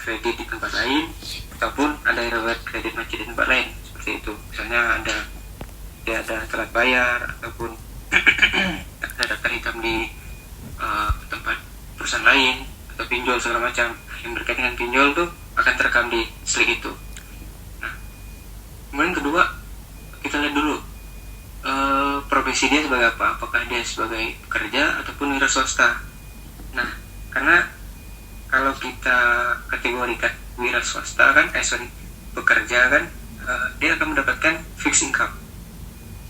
kredit di tempat lain, ataupun ada reward kredit macet di tempat lain, seperti itu. Misalnya dia ada telat bayar, ataupun ada daftar hitam di tempat perusahaan lain, atau pinjol segala macam. Yang berkaitan dengan pinjol tuh akan terekam di slip itu. Nah, kemudian kedua, kita lihat dulu profesi dia sebagai apa, apakah dia sebagai pekerja ataupun wira swasta. Nah, karena kalau kita kategorikan wira swasta kan, pekerja kan, dia akan mendapatkan fixed income.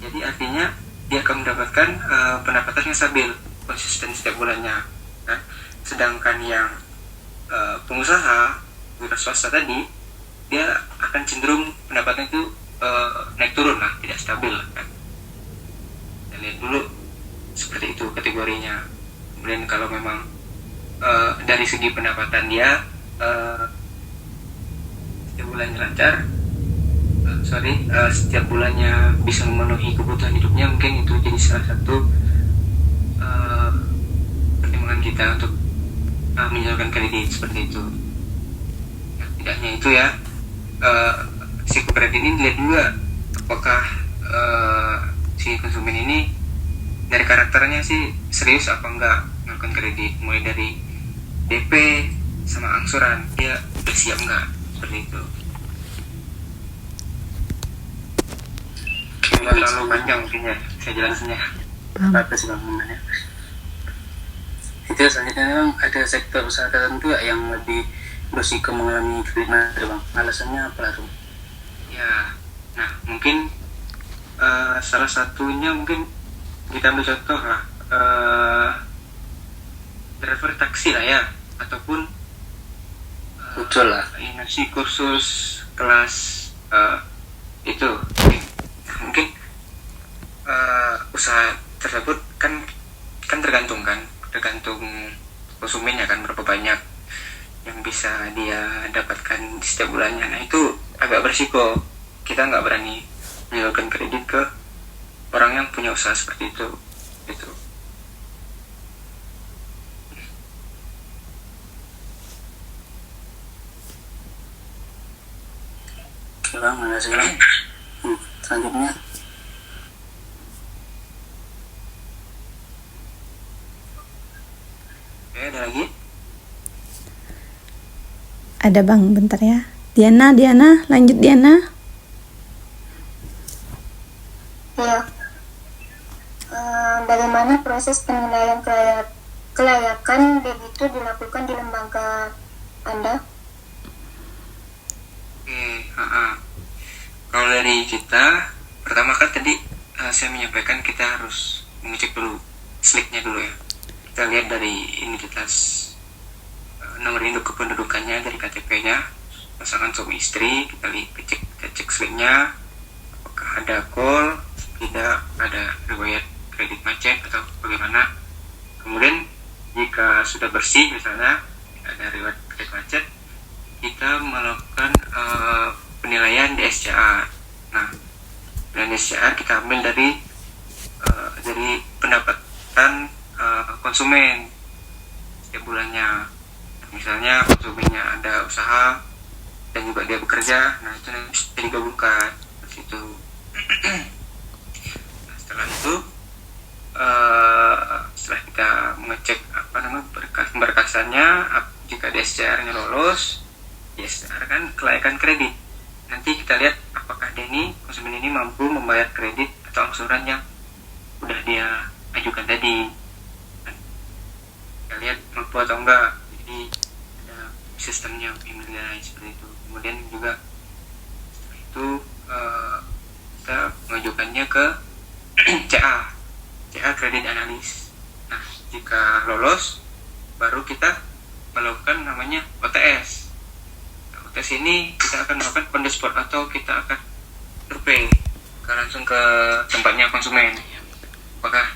Jadi artinya dia akan mendapatkan pendapatan yang stabil, konsisten setiap bulannya. Kan? Sedangkan yang pengusaha wira swasta tadi, dia akan cenderung pendapatan itu naik turun lah, tidak stabil lah, kan. Kita lihat dulu seperti itu kategorinya. Kemudian kalau memang dari segi pendapatan dia setiap bulannya lancar, setiap bulannya bisa memenuhi kebutuhan hidupnya, mungkin itu jadi salah satu pertimbangan kita untuk menjalankan kredit seperti itu. Nah, tidak hanya itu ya, risiko kredit ini dilihat juga apakah si konsumen ini dari karakternya sih serius apa enggak melakukan kredit, mulai dari DP sama angsuran, dia bersiap enggak, seperti itu. Tidak terlalu panjang mungkin ya saya jelasinnya. Apa sih bangunannya? Itu selanjutnya memang ada sektor usaha tertentu yang lebih berisiko mengalami kredit macet, bang. Alasannya apa tuh? Ya, nah mungkin salah satunya mungkin kita ambil contoh lah, driver taksi lah ya, ataupun betul lah, nasi kursus kelas itu. Mungkin usaha tersebut kan tergantung konsumennya kan, berapa banyak yang bisa dia dapatkan setiap bulannya. Nah itu agak berisiko, kita nggak berani menyalurkan kredit ke orang yang punya usaha seperti itu gitu. Oke bang, makasih bang. Selanjutnya ada lagi? Ada bang, bentar ya. Diana, lanjut Diana. Ya, bagaimana proses penilaian kelayakan begitu dilakukan di lembaga Anda? Kalau dari kita, pertama kan tadi saya menyampaikan kita harus mengecek dulu slipnya dulu ya. Kita lihat dari identitas nomor induk kependudukannya dari KTP-nya, pasangan suami istri, kita cek slipnya, apakah ada call, tidak ada riwayat kredit macet atau bagaimana. Kemudian jika sudah bersih, misalnya ada riwayat kredit macet, kita melakukan penilaian di SCR. Nah, penilaian SCR kita ambil dari pendapatan konsumen setiap bulannya. Misalnya konsumennya ada usaha dan juga dia bekerja, nah itu nanti bisa digabungkan di situ. Nah, setelah itu setelah kita mengecek berkasannya, jika di SCR-nya lolos, di SCR kan kelayakan kredit. Nanti kita lihat apakah konsumen ini mampu membayar kredit atau angsuran yang udah dia ajukan tadi. Kita lihat mampu atau enggak. Jadi ada sistemnya yang menilai seperti itu. Kemudian juga setelah itu kita mengajukannya ke CA kredit analis. Nah, jika lolos, baru kita melakukan namanya OTS. Nah, OTS ini kita akan melakukan on the spot atau kita akan survei langsung ke tempatnya konsumen. Apakah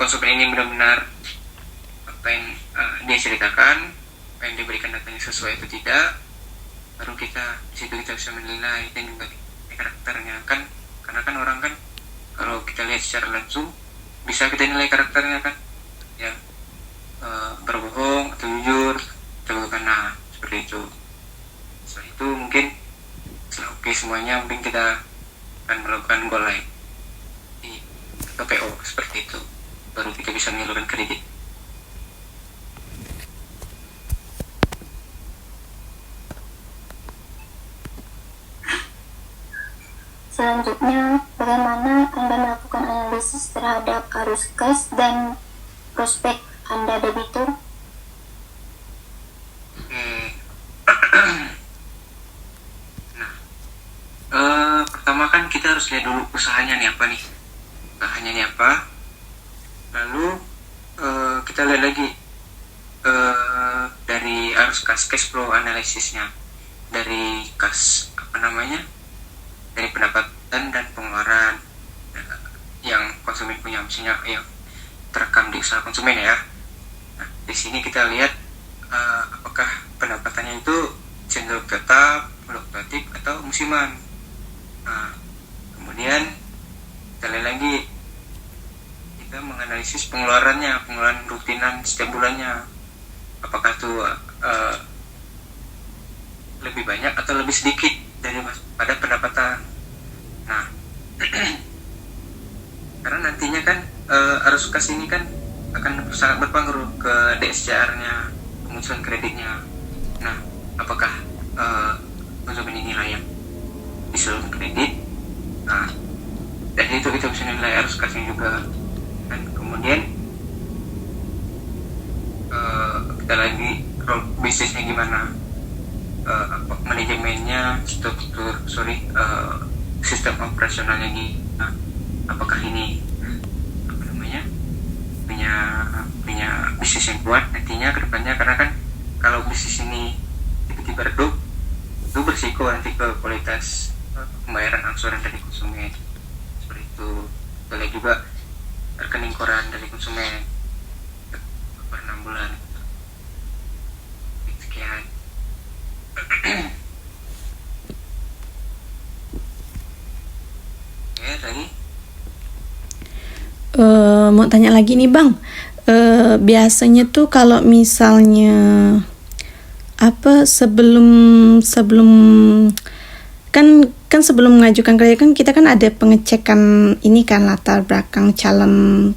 konsumen ini benar-benar apa yang dia ceritakan, apa yang diberikan datanya sesuai atau tidak, baru kita disitu kita bisa menilai dan juga karakternya kan, karena kan orang kan kalau kita lihat secara langsung bisa kita nilai karakternya kan, ya berbohong atau jujur atau bukan, nah seperti itu. muncul. Setelah itu mungkin setelah oke semuanya, mungkin kita akan melakukan go live atau PO seperti itu, baru kita bisa menyalurkan kredit. Selanjutnya, bagaimana Anda melakukan analisis terhadap arus kas dan prospek Anda debitur? Pertama kan kita harus lihat dulu usahanya nih apa nih, lalu kita lihat lagi dari arus kas, cash flow analisisnya, dari kas dari pendapatan dan pengeluaran yang konsumen punya, misalnya yang terekam di usaha konsumen ya. Nah, di sini kita lihat apakah pendapatannya itu cenderung tetap, fluktuatif, atau musiman. Nah, kemudian kita lihat lagi, kita menganalisis pengeluaran rutinan setiap bulannya, apakah itu lebih banyak atau lebih sedikit daripada pendapatan. Nah, karena nantinya kan arus kas ini kan akan sangat berpengaruh ke DSCR-nya, kemunculan kreditnya. Nah, apakah konsumen ini layak disalurkan kredit? Nah, dari itu kita bisa nilai arus kasnya juga. Dan kemudian kita lagi bisnisnya gimana, manajemennya, sistem operasionalnya gimana, apakah ini punya bisnis yang kuat nantinya ke depannya. Karena kan kalau bisnis ini tiba-tiba redup, itu bersiko nanti ke kualitas pembayaran angsuran dari konsumen. Seperti itu. Kita lihat juga rekening koran dari konsumen per 6 bulan. Sekian. Ya, lagi. Mau tanya lagi nih Bang, biasanya tuh kalau misalnya sebelum kan sebelum mengajukan kredit kan kita kan ada pengecekan ini kan, latar belakang calon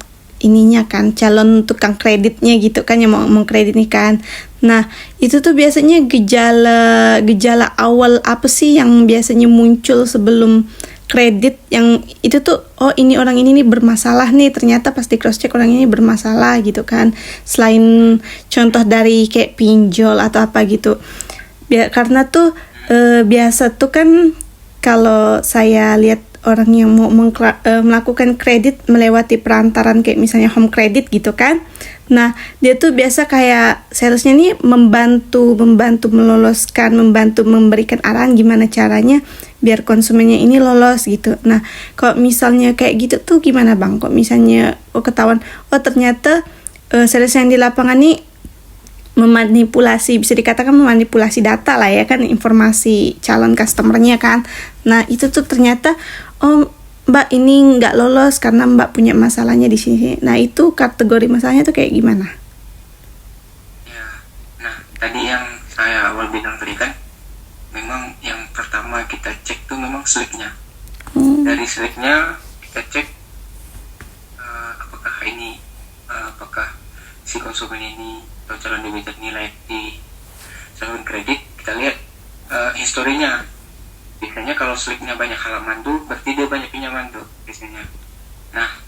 calon tukang kreditnya gitu kan, yang mau mengkredit nih kan. Nah, itu tuh biasanya gejala awal apa sih yang biasanya muncul sebelum kredit, yang itu tuh ini orang ini nih bermasalah nih, ternyata pas di cross check orang ini bermasalah gitu kan, selain contoh dari kayak pinjol atau apa gitu. Karena tuh biasa tuh kan kalau saya lihat orang yang mau melakukan kredit melewati perantaran kayak misalnya home credit gitu kan. Nah, dia tuh biasa kayak salesnya nih membantu meloloskan, membantu memberikan arahan gimana caranya biar konsumennya ini lolos gitu. Nah, kalau misalnya kayak gitu tuh gimana Bang? Kok misalnya ketahuan ternyata sales yang di lapangan nih bisa dikatakan memanipulasi data lah ya kan, informasi calon customernya kan. Nah, itu tuh ternyata Mbak ini nggak lolos karena Mbak punya masalahnya di sini. Nah, itu kategori masalahnya tuh kayak gimana? Ya, nah tadi yang saya awal bilang tadi kan, memang yang pertama kita cek tuh memang slipnya. Dari slipnya kita cek apakah si konsumen ini atau calon debitur ini layak di salurkan kredit. Kita lihat historinya. Biasanya kalau slipnya banyak halaman tuh berarti dia banyak pinjaman tuh biasanya. Nah,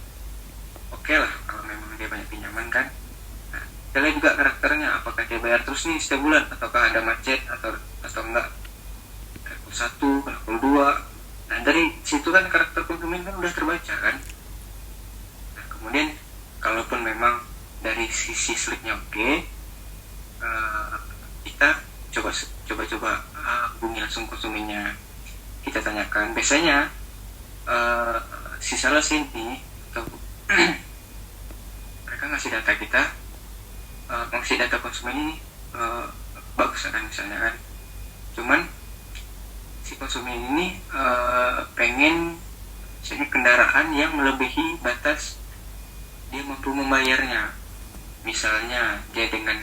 oke lah kalau memang dia banyak pinjaman kan. Nah, kita lihat juga karakternya, apakah dia bayar terus nih setiap bulan, ataukah ada macet atau enggak, level 1, level 2. Nah, dari situ kan karakter konsumen kan udah terbaca kan. Nah, kemudian kalaupun memang dari sisi slipnya oke, kita coba hubungi langsung konsumennya. Kita tanyakan, biasanya si sales ini atau mereka ngasih data kita, ngasih data konsumen ini bagus kan misalnya kan. Cuman si konsumen ini pengen misalnya kendaraan yang melebihi batas dia mampu membayarnya. Misalnya dia dengan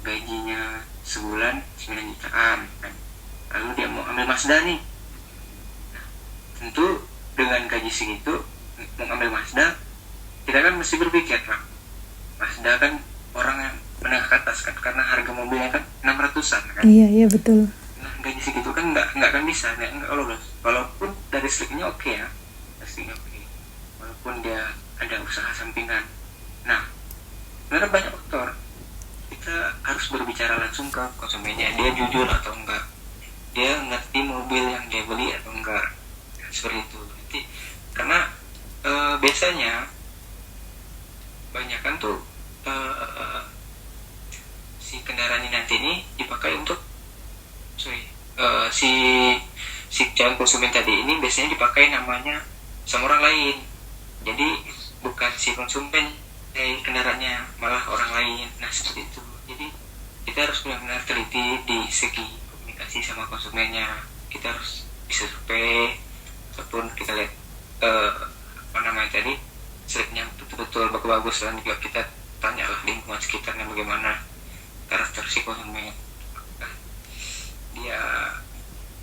gajinya sebulan 9 jutaan kan. Lalu dia mau ambil Mazda nih. Nah, tentu dengan gaji segitu mau ambil Mazda, kita kan mesti berpikir lah, Mazda kan orang yang menengah ke atas kan, karena harga mobilnya kan 600-an kan. Iya betul. Nah, gaji segitu kan nggak akan bisa, nggak lolos. Walaupun dari listriknya oke ya, listriknya oke. Walaupun dia ada usaha sampingan. Nah, sebenarnya banyak faktor. Kita harus berbicara langsung ke konsumennya, dia jujur atau enggak, dia ngerti mobil yang dia beli atau enggak, nah, seperti itu. Nanti karena biasanya banyakan tuh si kendaraan ini nanti ini dipakai untuk si calon konsumen tadi ini biasanya dipakai namanya sama orang lain. Jadi bukan si konsumen kendaraannya, malah orang lain. Nah seperti itu. Jadi kita harus benar-benar teliti di segi komunikasi sama konsumennya. Kita harus bisa survei ataupun kita lihat tadi selipnya betul-betul bagus-bagus, dan juga kita tanya lah lingkungan sekitarnya bagaimana karakter si konsumen, apakah dia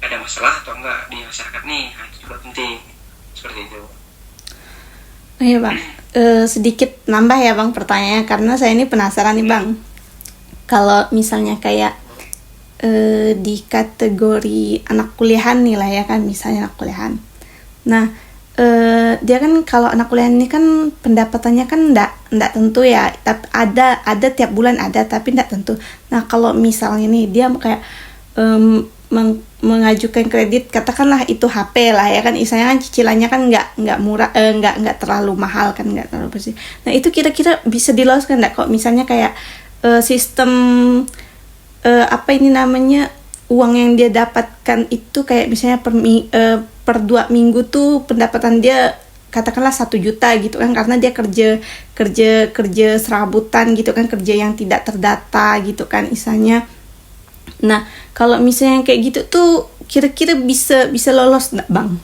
ada masalah atau enggak di masyarakat nih. Nah, itu juga penting seperti itu. Iya bang, sedikit nambah ya bang pertanyaannya, karena saya ini penasaran nih bang. Kalau misalnya kayak di kategori anak kuliahan nih lah ya kan, misalnya anak kuliahan. Nah dia kan kalau anak kuliahan ini kan pendapatannya kan ndak tentu ya, tapi ada tiap bulan ada, tapi ndak tentu. Nah kalau misalnya nih dia kayak mengajukan kredit, katakanlah itu HP lah ya kan, misalnya kan cicilannya kan nggak murah, nggak terlalu mahal kan, nggak terlalu bersih. Nah itu kira-kira bisa diloloskan nggak kok misalnya kayak sistem apa ini namanya, uang yang dia dapatkan itu kayak misalnya per 2 minggu tuh pendapatan dia katakanlah 1 juta gitu kan, karena dia kerja serabutan gitu kan, kerja yang tidak terdata gitu kan misalnya. Nah kalau misalnya kayak gitu tuh kira-kira bisa lolos nggak bang?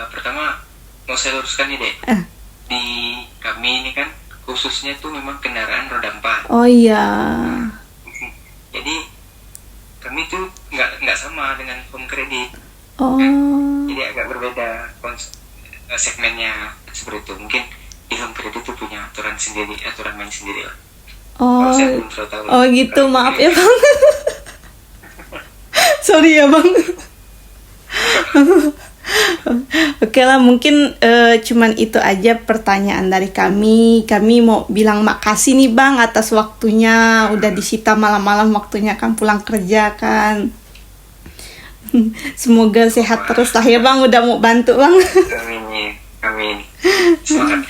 Pertama mau saya luruskan nih deh, di kami ini kan khususnya tuh memang kendaraan roda 4. Oh iya. Jadi kami tuh nggak sama dengan home kredit. Oh. Jadi agak berbeda segmennya seperti itu. Mungkin di home kredit tuh punya aturan main sendiri lah. Oh. Saya belum terlalu tahu. Oh gitu, maaf ya bang. Sorry ya bang. Oke lah, mungkin cuman itu aja pertanyaan dari kami. Kami mau bilang makasih nih bang atas waktunya, udah disita malam-malam waktunya kan, pulang kerja kan. Semoga sehat terus lah ya bang, udah mau bantu bang. Amin. Semangat.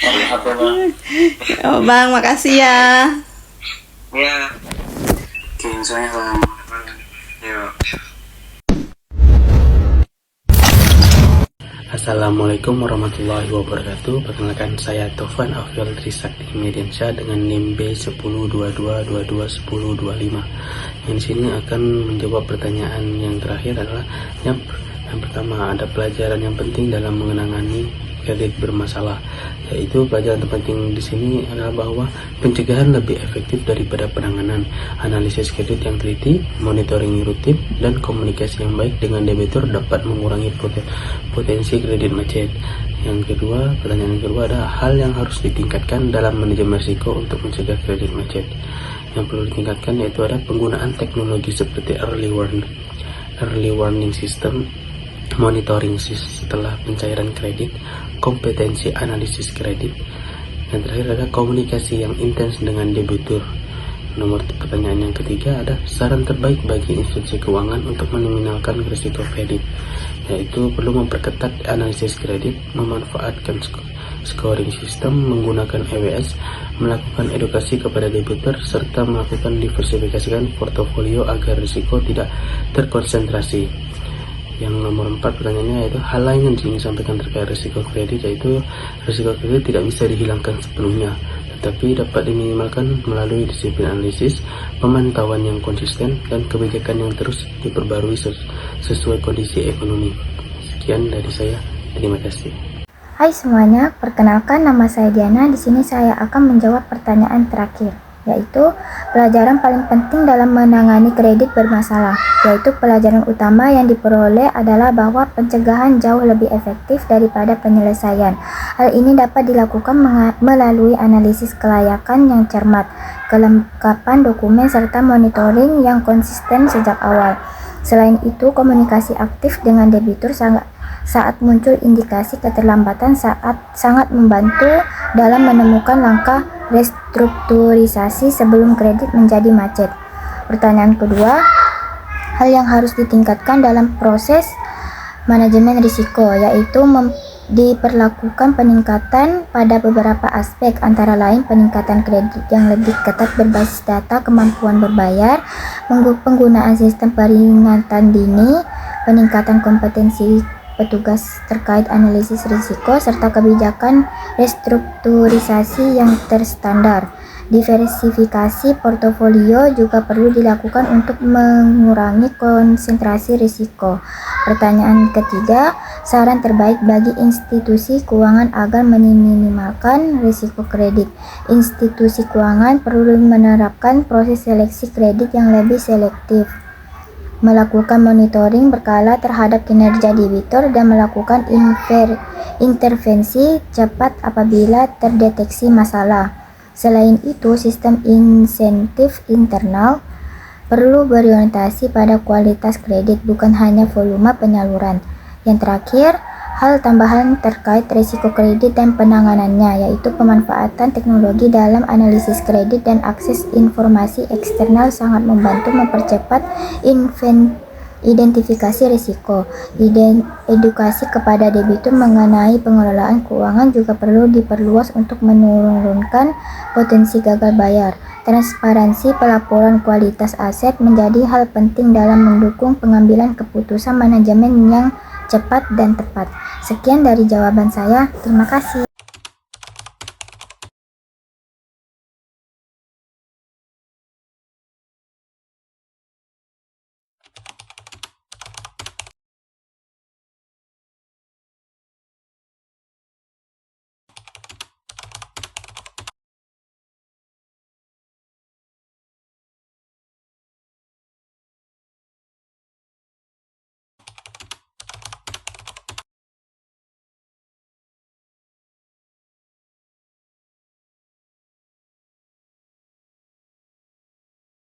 Oh, bang, makasih ya. Ya. Oke, saya bang. Yuk. Assalamualaikum warahmatullahi wabarakatuh. Perkenalkan saya Tovan Afiel Trisakti Mediansyah dengan NIM B1022221025. Yang sini akan menjawab pertanyaan yang terakhir adalah yang pertama, ada pelajaran yang penting dalam mengenangani kredit bermasalah, yaitu pelajaran terpenting di sini adalah bahwa pencegahan lebih efektif daripada penanganan, analisis kredit yang teliti, monitoring rutin, dan komunikasi yang baik dengan debitur dapat mengurangi potensi kredit macet. Yang kedua, pertanyaan yang kedua adalah hal yang harus ditingkatkan dalam manajemen risiko untuk mencegah kredit macet. Yang perlu ditingkatkan yaitu ada penggunaan teknologi seperti early warning system, monitoring setelah pencairan kredit, kompetensi analisis kredit. Yang terakhir adalah komunikasi yang intens dengan debitur. Nomor pertanyaan yang ketiga ada saran terbaik bagi institusi keuangan untuk meminimalkan risiko kredit, yaitu perlu memperketat analisis kredit, memanfaatkan scoring system, menggunakan EWS, melakukan edukasi kepada debitur, serta melakukan diversifikasikan portofolio agar risiko tidak terkonsentrasi. Yang nomor 4 pertanyaannya yaitu hal lain yang ingin disampaikan terkait risiko kredit, yaitu risiko kredit tidak bisa dihilangkan sepenuhnya, tetapi dapat diminimalkan melalui disiplin analisis, pemantauan yang konsisten, dan kebijakan yang terus diperbarui sesuai kondisi ekonomi. Sekian dari saya, terima kasih. Hai semuanya, perkenalkan nama saya Diana. Di sini saya akan menjawab pertanyaan terakhir, yaitu pelajaran paling penting dalam menangani kredit bermasalah. Yaitu pelajaran utama yang diperoleh adalah bahwa pencegahan jauh lebih efektif daripada penyelesaian. Hal ini dapat dilakukan melalui analisis kelayakan yang cermat, kelengkapan dokumen serta monitoring yang konsisten sejak awal. Selain itu, komunikasi aktif dengan debitur saat muncul indikasi keterlambatan sangat membantu dalam menemukan langkah restrukturisasi sebelum kredit menjadi macet. Pertanyaan kedua, hal yang harus ditingkatkan dalam proses manajemen risiko, yaitu diperlakukan peningkatan pada beberapa aspek, antara lain peningkatan kredit yang lebih ketat berbasis data, kemampuan berbayar, penggunaan sistem peringatan dini, peningkatan kompetensi petugas terkait analisis risiko, serta kebijakan restrukturisasi yang terstandar. Diversifikasi portofolio juga perlu dilakukan untuk mengurangi konsentrasi risiko. Pertanyaan ketiga, saran terbaik bagi institusi keuangan agar meminimalkan risiko kredit. Institusi keuangan perlu menerapkan proses seleksi kredit yang lebih selektif, melakukan monitoring berkala terhadap kinerja debitur, dan melakukan intervensi cepat apabila terdeteksi masalah. Selain itu, sistem insentif internal perlu berorientasi pada kualitas kredit, bukan hanya volume penyaluran. Yang terakhir, hal tambahan terkait risiko kredit dan penanganannya, yaitu pemanfaatan teknologi dalam analisis kredit dan akses informasi eksternal sangat membantu mempercepat identifikasi risiko. Edukasi kepada debitur mengenai pengelolaan keuangan juga perlu diperluas untuk menurunkan potensi gagal bayar. Transparansi pelaporan kualitas aset menjadi hal penting dalam mendukung pengambilan keputusan manajemen yang cepat dan tepat. Sekian dari jawaban saya. Terima kasih.